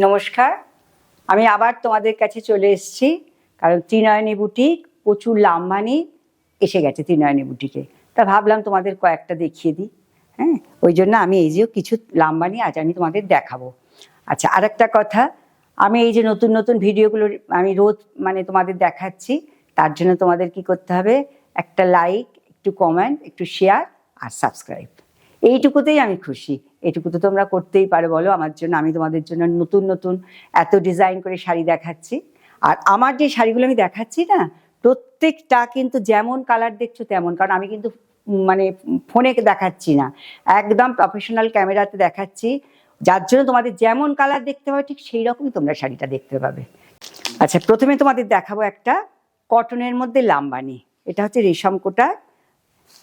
নমস্কার, আমি আবার তোমাদের কাছে চলে এসেছি, কারণ ত্রিনয়নী বুটিক প্রচুর লাম্বানি এসে গেছে ত্রিনয়নী বুটিকে। তা ভাবলাম তোমাদের কয়েকটা দেখিয়ে দিই। হ্যাঁ, ওই জন্য আমি এই যে কিছু লাম্বানি আজ আমি তোমাদের দেখাবো। আচ্ছা, আর একটা কথা, আমি এই যে নতুন নতুন ভিডিওগুলো আমি রোজ তোমাদের দেখাচ্ছি, তার জন্য তোমাদের কি করতে হবে, একটা লাইক, একটু কমেন্ট, একটু শেয়ার আর সাবস্ক্রাইব। এইটুকুতেই আমি খুশি। এইটুকু তো তোমরা করতেই পারো বলো আমার জন্য। আমি তোমাদের জন্য নতুন নতুন এত ডিজাইন করে শাড়ি দেখাচ্ছি। আর আমার যে শাড়িগুলো আমি দেখাচ্ছি না, প্রত্যেকটা কিন্তু যেমন কালার দেখছো তেমন, কারণ আমি কিন্তু ফোনে দেখাচ্ছি না, একদম প্রফেশনাল ক্যামেরাতে দেখাচ্ছি, যার জন্য তোমাদের যেমন কালার দেখতে পাবে ঠিক সেই রকমই তোমরা শাড়িটা দেখতে পাবে। আচ্ছা, প্রথমে তোমাদের দেখাবো একটা কটনের মধ্যে লাম্বানি। এটা হচ্ছে রেশম কোটা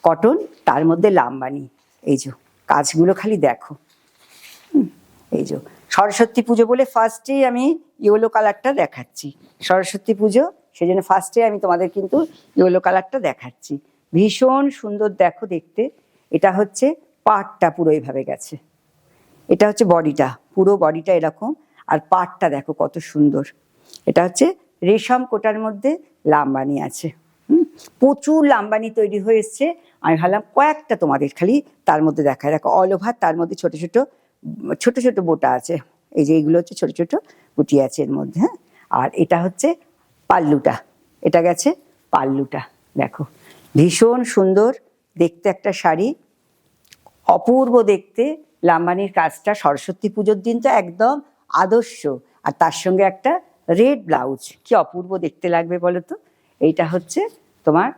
কটন, তার মধ্যে লাম্বানি। এই যে কাজগুলো খালি দেখো। এই যে সরস্বতী পুজো বলে ফার্স্টেই আমি ইয়েলো কালারটা দেখাচ্ছি। সরস্বতী পুজো, সেই জন্য ফার্স্টে আমি তোমাদের কিন্তু ইয়েলো কালারটা দেখাচ্ছি। ভীষণ সুন্দর দেখো দেখতে। এটা হচ্ছে পাড়টা পুরো এইভাবে গেছে, এটা হচ্ছে বডিটা, পুরো বডিটা এরকম, আর পাড়টা দেখো কত সুন্দর। এটা হচ্ছে রেশম কোটার মধ্যে লাম্বানি আছে। প্রচুর লাম্বানি তৈরি হয়ে এসছে। আমি ভাবলাম কয়েকটা তোমাদের খালি তার মধ্যে দেখায়। দেখো অল ওভার তার মধ্যে ছোট ছোট ছোট ছোট বোটা আছে। এই যে এইগুলো হচ্ছে ছোট ছোট বুটি আছে এর মধ্যে। হ্যাঁ, আর এটা হচ্ছে পাল্লুটা, এটা গেছে পাল্লুটা। দেখো ভীষণ সুন্দর দেখতে একটা শাড়ি, অপূর্ব দেখতে। লাম্বানির কাজটা সরস্বতী পুজোর দিন তো একদম আদর্শ। আর তার সঙ্গে একটা রেড ব্লাউজ, কি অপূর্ব দেখতে লাগবে বলো তো। এইটা হচ্ছে তোমার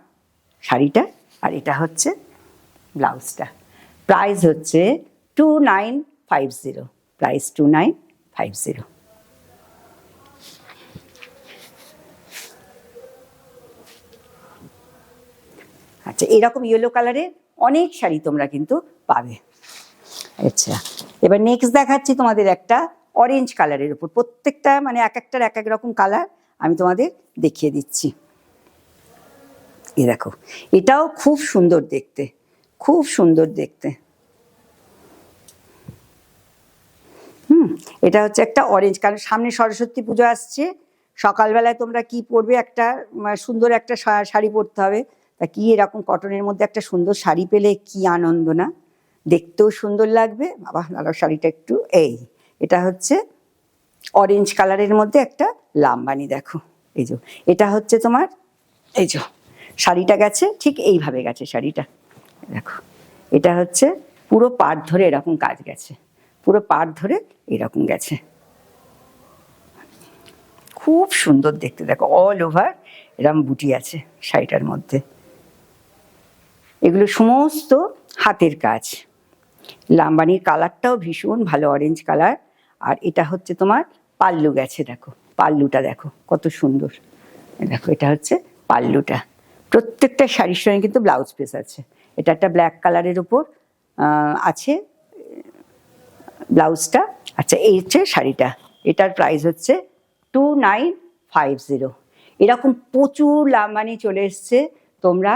শাড়িটা, আর এটা হচ্ছে ব্লাউজটা। প্রাইস হচ্ছে 2950, প্রাইস 2950। আচ্ছা, এরকম ইয়েলো কালারের অনেক শাড়ি তোমরা কিন্তু পাবে। আচ্ছা, এবার নেক্সট দেখাচ্ছি তোমাদের একটা অরেঞ্জ কালারের উপর। প্রত্যেকটা এক একটার এক এক রকম কালার আমি তোমাদের দেখিয়ে দিচ্ছি। এই দেখো, এটাও খুব সুন্দর দেখতে, খুব সুন্দর দেখতে। এটা হচ্ছে একটা অরেঞ্জ, কারণ সামনে সরস্বতী পুজো আসছে। সকালবেলায় তোমরা কি পরবে, একটা সুন্দর একটা শাড়ি পরতে হবে। তা কি এরকম কটনের মধ্যে একটা সুন্দর শাড়ি পেলে কি আনন্দ না, দেখতেও সুন্দর লাগবে। বাবা, দাঁড়াও, শাড়িটা একটু, এই এটা হচ্ছে অরেঞ্জ কালারের মধ্যে একটা লাম্বানি। দেখো এই যে এটা হচ্ছে তোমার, এই যে শাড়িটা গেছে ঠিক এইভাবে গেছে শাড়িটা। দেখো এটা হচ্ছে পুরো পাড় ধরে এরকম কাজ গেছে, পুরো পাড় ধরে এরকম গেছে, খুব সুন্দর দেখতে। দেখো অল ওভার এরকম বুটি আছে শাড়িটার মধ্যে। এগুলো সমস্ত হাতের কাজ। লাম্বানির কালারটাও ভীষণ ভালো, অরেঞ্জ কালার। আর এটা হচ্ছে তোমার পাল্লু গেছে। দেখো পাল্লুটা দেখো কত সুন্দর। দেখো এটা হচ্ছে পাল্লুটা। প্রত্যেকটা শাড়ির সঙ্গে কিন্তু ব্লাউজ পিস আছে। এটা একটা ব্ল্যাক কালারের উপর আছে ব্লাউজটা। আচ্ছা, এই হচ্ছে শাড়িটা। এটার প্রাইস হচ্ছে 2950। এরকম প্রচুর লাম্বানি চলে এসছে। তোমরা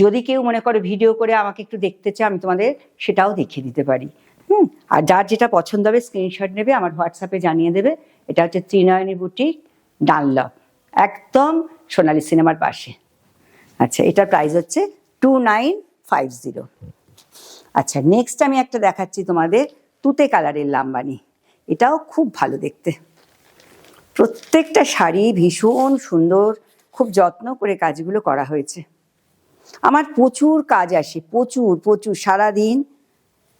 যদি কেউ মনে করো ভিডিও করে আমাকে একটু দেখতে চাও, আমি তোমাদের সেটাও দেখিয়ে দিতে পারি। আর যার যেটা পছন্দ হবে স্ক্রিনশট নেবে, আমার হোয়াটসঅ্যাপে জানিয়ে দেবে। এটা হচ্ছে ত্রিনয়নী বুটিক, ডানলপ, একদম সোনালী সিনেমার পাশে। আচ্ছা, এটার প্রাইস হচ্ছে 2950। আচ্ছা, নেক্সট আমি একটা দেখাচ্ছি তোমাদের তুতে কালারের লাম্বানি। এটাও খুব ভালো দেখতে। প্রত্যেকটা শাড়ি ভীষণ সুন্দর, খুব যত্ন করে কাজগুলো করা হয়েছে। আমার প্রচুর কাজ আসে, প্রচুর প্রচুর, সারাদিন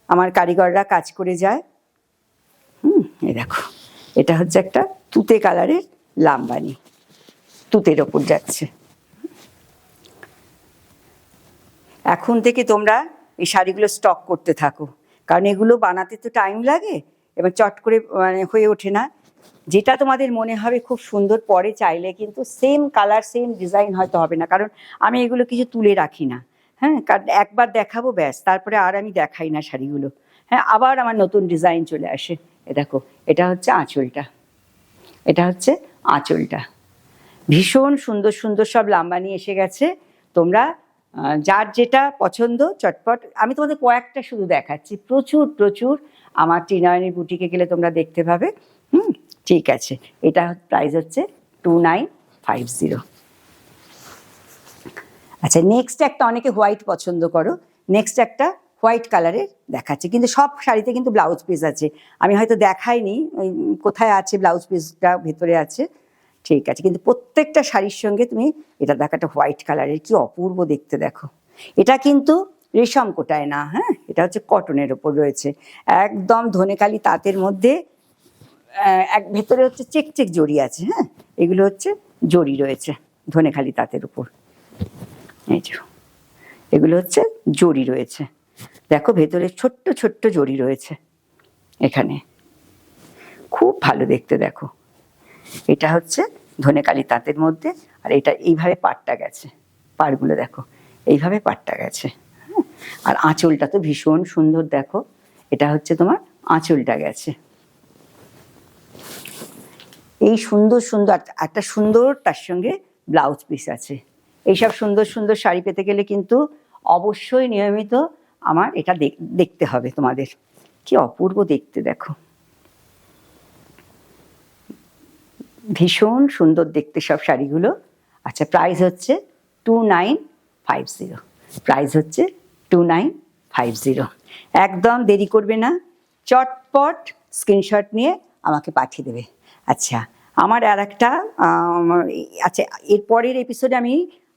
আমার কারিগররা কাজ করে যায়। এই দেখো, এটা হচ্ছে একটা তুতে কালারের লাম্বানি, তুতের ওপর যাচ্ছে। এখন থেকে তোমরা এই শাড়িগুলো স্টক করতে থাকো, কারণ এগুলো বানাতে তো টাইম লাগে, এবার চট করে হয়ে ওঠে না। যেটা তোমাদের মনে হবে খুব সুন্দর, পরে চাইলে কিন্তু সেম কালার সেম ডিজাইন হয়তো হবে না, কারণ আমি এগুলো কিছু তুলে রাখি না। হ্যাঁ, কারণ একবার দেখাবো ব্যাস, তারপরে আর আমি দেখাই না শাড়িগুলো। হ্যাঁ, আবার আমার নতুন ডিজাইন চলে আসে। এ দেখো, এটা হচ্ছে আঁচলটা, এটা হচ্ছে আঁচলটা। ভীষণ সুন্দর সুন্দর সব লাম্বানি এসে গেছে। তোমরা যার যেটা পছন্দ চটপট, আমি তোমাদের কয়েকটা শুধু দেখাচ্ছি, প্রচুর প্রচুর আমার ত্রিনয়নী বুটিকে গেলে তোমরা দেখতে পাবে। ঠিক আছে, এটা প্রাইস হচ্ছে 2950। আচ্ছা, নেক্সট একটা, অনেকে হোয়াইট পছন্দ করো, নেক্সট একটা হোয়াইট কালারের দেখাচ্ছি, কিন্তু সব শাড়িতে কিন্তু ব্লাউজ পিস আছে। আমি হয়তো দেখাইনি, ওই কোথায় আছে ব্লাউজ পিসটা, ভেতরে আছে। ঠিক আছে, কিন্তু প্রত্যেকটা শাড়ির সঙ্গে তুমি এটা দেখো, একটা হোয়াইট কালারের, কি অপূর্ব দেখতে দেখো। এটা কিন্তু রেশম কোটায় না, হ্যাঁ, এটা হচ্ছে কটনের ওপর রয়েছে, একদম ধনেখালি তাঁতের মধ্যে। এক ভেতরে হচ্ছে চেক চেক জড়ি আছে, হ্যাঁ, এগুলো হচ্ছে জড়ি রয়েছে ধনেখালি তাঁতের উপর। এই যে এগুলো হচ্ছে জড়ি রয়েছে, দেখো ভেতরে ছোট্ট ছোট্ট জড়ি রয়েছে এখানে, খুব ভালো দেখতে দেখো। এটা হচ্ছে ধনেখালি তাঁতের মধ্যে, আর এটা এইভাবে পাটটা গেছে, পাড়গুলো দেখো এইভাবে পাটটা গেছে। আর আঁচলটা তো ভীষণ সুন্দর দেখো, এটা হচ্ছে তোমার আঁচলটা গেছে। এই সুন্দর সুন্দর একটা সুন্দর তার সঙ্গে ব্লাউজ পিস আছে। এইসব সুন্দর সুন্দর শাড়ি পেতে গেলে কিন্তু অবশ্যই নিয়মিত আমার এটা দেখতে হবে তোমাদের। কি অপূর্ব দেখতে দেখো, ভীষণ সুন্দর দেখতে সব শাড়িগুলো। আচ্ছা, প্রাইস হচ্ছে 2950, প্রাইস হচ্ছে 2950। একদম দেরি করবে না, চটপট স্ক্রিনশট নিয়ে আমাকে পাঠিয়ে দেবে। আচ্ছা, আমার আর একটা, আচ্ছা এর পরের এপিসোডে আমি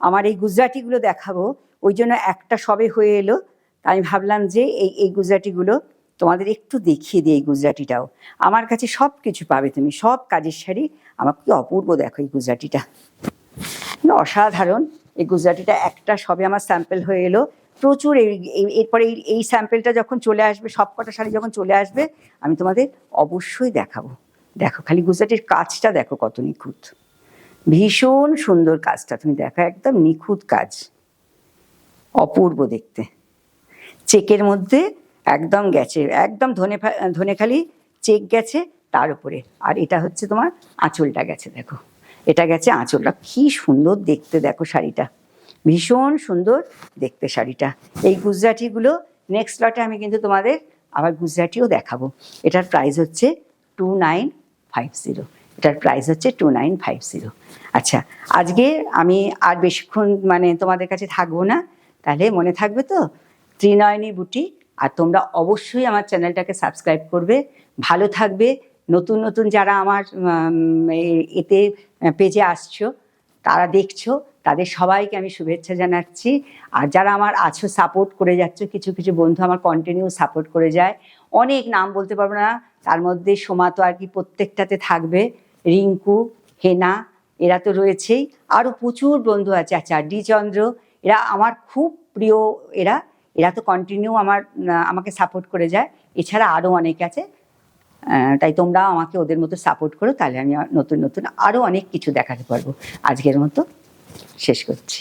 আমার এই গুজরাটিগুলো দেখাবো, ওই জন্য একটা সবে হয়ে এলো, তাই আমি ভাবলাম যে এই গুজরাটিগুলো তোমাদের একটু দেখিয়ে দিই। এই গুজরাটিটাও আমার কাছে সব কিছু পাবে তুমি, সব কাজের শাড়ি। আমার কি অপূর্ব দেখো এই গুজরাটিটা, অসাধারণ। এই গুজরাটিটা একটা সবে আমার স্যাম্পল হয়ে এলো, প্রচুর। এরপরে এই স্যাম্পলটা যখন চলে আসবে, সব কটা শাড়ি যখন চলে আসবে, আমি তোমাদের অবশ্যই দেখাবো। দেখো খালি গুজরাটির কাজটা দেখো কত নিখুঁত, ভীষণ সুন্দর কাজটা, তুমি দেখো একদম নিখুঁত কাজ, অপূর্ব দেখতে। চেকের মধ্যে একদম গেছে, একদম ধনেখালি চেক গেছে তার উপরে। আর এটা হচ্ছে তোমার আঁচলটা গেছে, দেখো এটা গেছে আঁচলটা, কি সুন্দর দেখতে দেখো শাড়িটা, ভীষণ সুন্দর দেখতে শাড়িটা। এই গুজরাটিগুলো নেক্সট লটে আমি কিন্তু তোমাদের আবার গুজরাটিও দেখাবো। এটার প্রাইস হচ্ছে 2950, এটার প্রাইস হচ্ছে 2950। আচ্ছা, আজকে আমি আর বেশিক্ষণ তোমাদের কাছে থাকবো না, তাহলে মনে থাকবে তো ত্রিনয়নী বুটিক। আর তোমরা অবশ্যই আমার চ্যানেলটাকে সাবস্ক্রাইব করবে, ভালো থাকবে। নতুন নতুন যারা আমার এতে পেজে আসছো, তারা দেখছো, তাদের সবাইকে আমি শুভেচ্ছা জানাচ্ছি। আর যারা আমার আছো, সাপোর্ট করে যাচ্ছ, কিছু কিছু বন্ধু আমার কন্টিনিউ সাপোর্ট করে যায়, অনেক নাম বলতে পারবো না, তার মধ্যে সোমা তো আর কি প্রত্যেকটাতে থাকবে, রিঙ্কু, হেনা, এরা তো রয়েছেই, আরও প্রচুর বন্ধু আছে। আচ্ছা, ডি চন্দ্র, এরা আমার খুব প্রিয়, এরা তো কন্টিনিউ আমাকে সাপোর্ট করে যায়। এছাড়া আরও অনেক আছে, তাই তোমরা আমাকে ওদের মতো সাপোর্ট করো, তাহলে আমি নতুন নতুন আরও অনেক কিছু দেখাতে পারবো। আজকের মতো শেষ করছি।